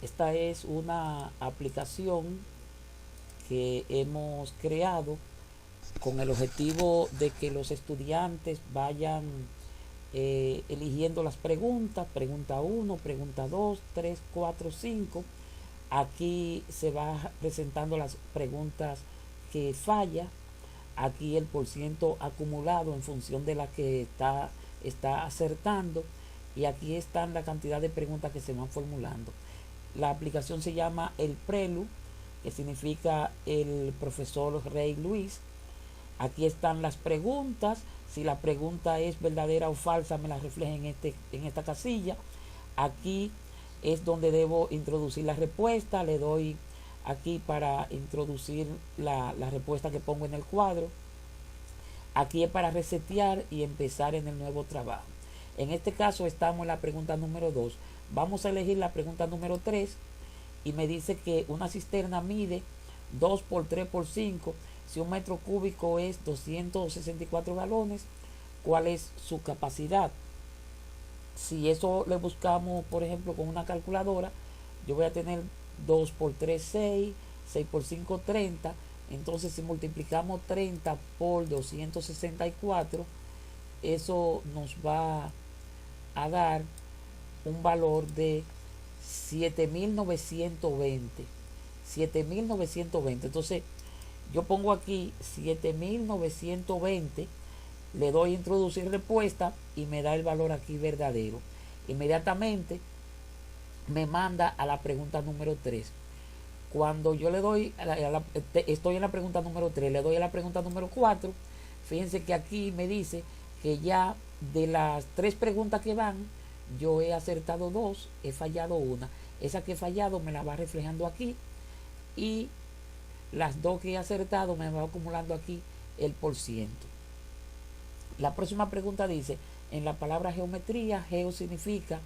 Esta es una aplicación que hemos creado con el objetivo de que los estudiantes vayan eligiendo las preguntas, pregunta uno, pregunta 2, 3, 4, 5. Aquí se va presentando las preguntas que falla. Aquí el porciento acumulado en función de la que está acertando. Y aquí están la cantidad de preguntas que se van formulando. La aplicación se llama El Prelu, que significa el profesor Rey Luis. Aquí están las preguntas. Si la pregunta es verdadera o falsa, me la refleja en esta casilla. Aquí es donde debo introducir la respuesta. Le doy aquí para introducir la respuesta que pongo en el cuadro. Aquí es para resetear y empezar en el nuevo trabajo. En este caso estamos en la pregunta número 2. Vamos a elegir la pregunta número 3 y me dice que una cisterna mide 2 por 3 por 5. Si un metro cúbico es 264 galones, ¿cuál es su capacidad? Si eso le buscamos, por ejemplo, con una calculadora, yo voy a tener 2 por 3, 6, 6 por 5, 30. Entonces, si multiplicamos 30 por 264, eso nos va a dar un valor de 7.920. 7.920. Entonces, yo pongo aquí 7.920, le doy introducir respuesta y me da el valor aquí verdadero. Inmediatamente me manda a la pregunta número 3. Cuando yo le doy, estoy en la pregunta número 3, le doy a la pregunta número 4. Fíjense que aquí me dice que ya de las 3 preguntas que van, yo he acertado 2, he fallado una. Esa que he fallado me la va reflejando aquí y las 2 que he acertado me va acumulando aquí el porciento. La próxima pregunta dice, en la palabra geometría, geo significa,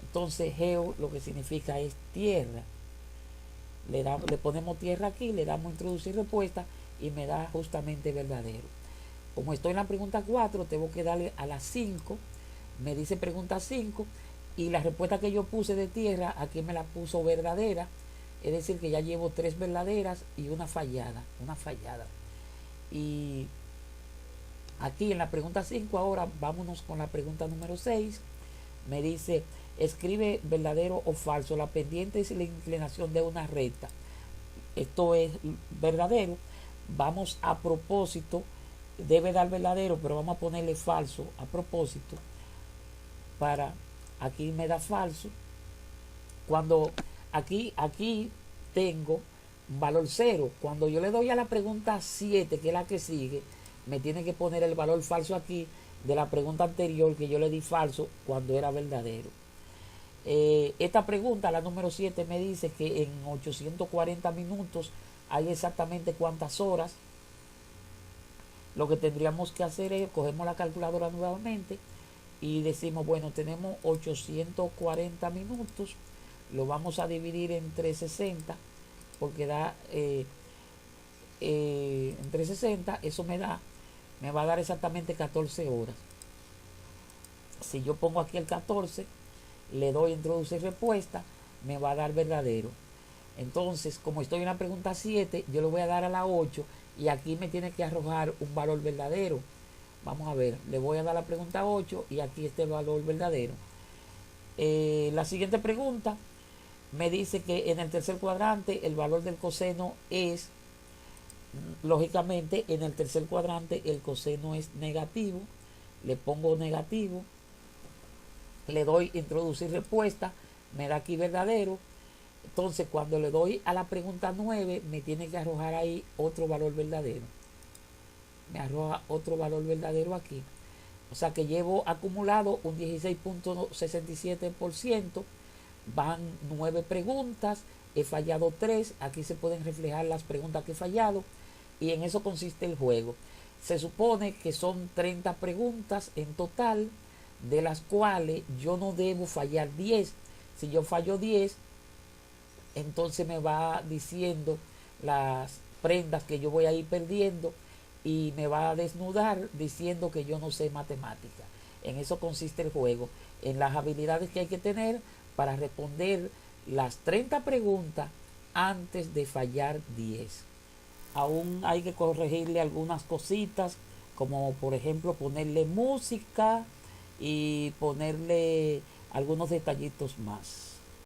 entonces geo lo que significa es tierra. Le ponemos tierra aquí, le damos introducir respuesta y me da justamente verdadero. Como estoy en la pregunta 4, tengo que darle a la 5, me dice pregunta 5 y la respuesta que yo puse de tierra, aquí me la puso verdadera, es decir que ya llevo 3 verdaderas y una fallada. Y aquí en la pregunta 5 ahora vámonos con la pregunta número 6. Me dice, escribe verdadero o falso, la pendiente es la inclinación de una recta. Esto es verdadero. Vamos a propósito, debe dar verdadero, pero vamos a ponerle falso a propósito. Aquí me da falso. Cuando aquí tengo un valor 0. Cuando yo le doy a la pregunta 7, que es la que sigue, me tiene que poner el valor falso aquí de la pregunta anterior que yo le di falso cuando era verdadero. Esta pregunta, la número 7, me dice que en 840 minutos hay exactamente cuántas horas. Lo que tendríamos que hacer es, cogemos la calculadora nuevamente y decimos, bueno, tenemos 840 minutos, lo vamos a dividir entre 60, porque da entre 60, eso me va a dar exactamente 14 horas. Si yo pongo aquí el 14, le doy introducir respuesta, me va a dar verdadero. Entonces, como estoy en la pregunta 7, yo le voy a dar a la 8 y aquí me tiene que arrojar un valor verdadero. Vamos a ver, le voy a dar la pregunta 8 y aquí está el valor verdadero. La siguiente pregunta me dice que en el tercer cuadrante el valor del coseno es, lógicamente, en el tercer cuadrante el coseno es negativo. Le pongo negativo, le doy introducir respuesta, me da aquí verdadero. Entonces, cuando le doy a la pregunta 9, me tiene que arrojar ahí otro valor verdadero. Me arroja otro valor verdadero aquí. O sea que llevo acumulado un 16.67%. Van 9 preguntas. He fallado 3. Aquí se pueden reflejar las preguntas que he fallado. Y en eso consiste el juego. Se supone que son 30 preguntas en total, de las cuales yo no debo fallar 10. Si yo fallo 10, entonces me va diciendo las prendas que yo voy a ir perdiendo y me va a desnudar diciendo que yo no sé matemática. En eso consiste el juego, en las habilidades que hay que tener para responder las 30 preguntas antes de fallar 10. Aún hay que corregirle algunas cositas, como por ejemplo ponerle música y ponerle algunos detallitos más.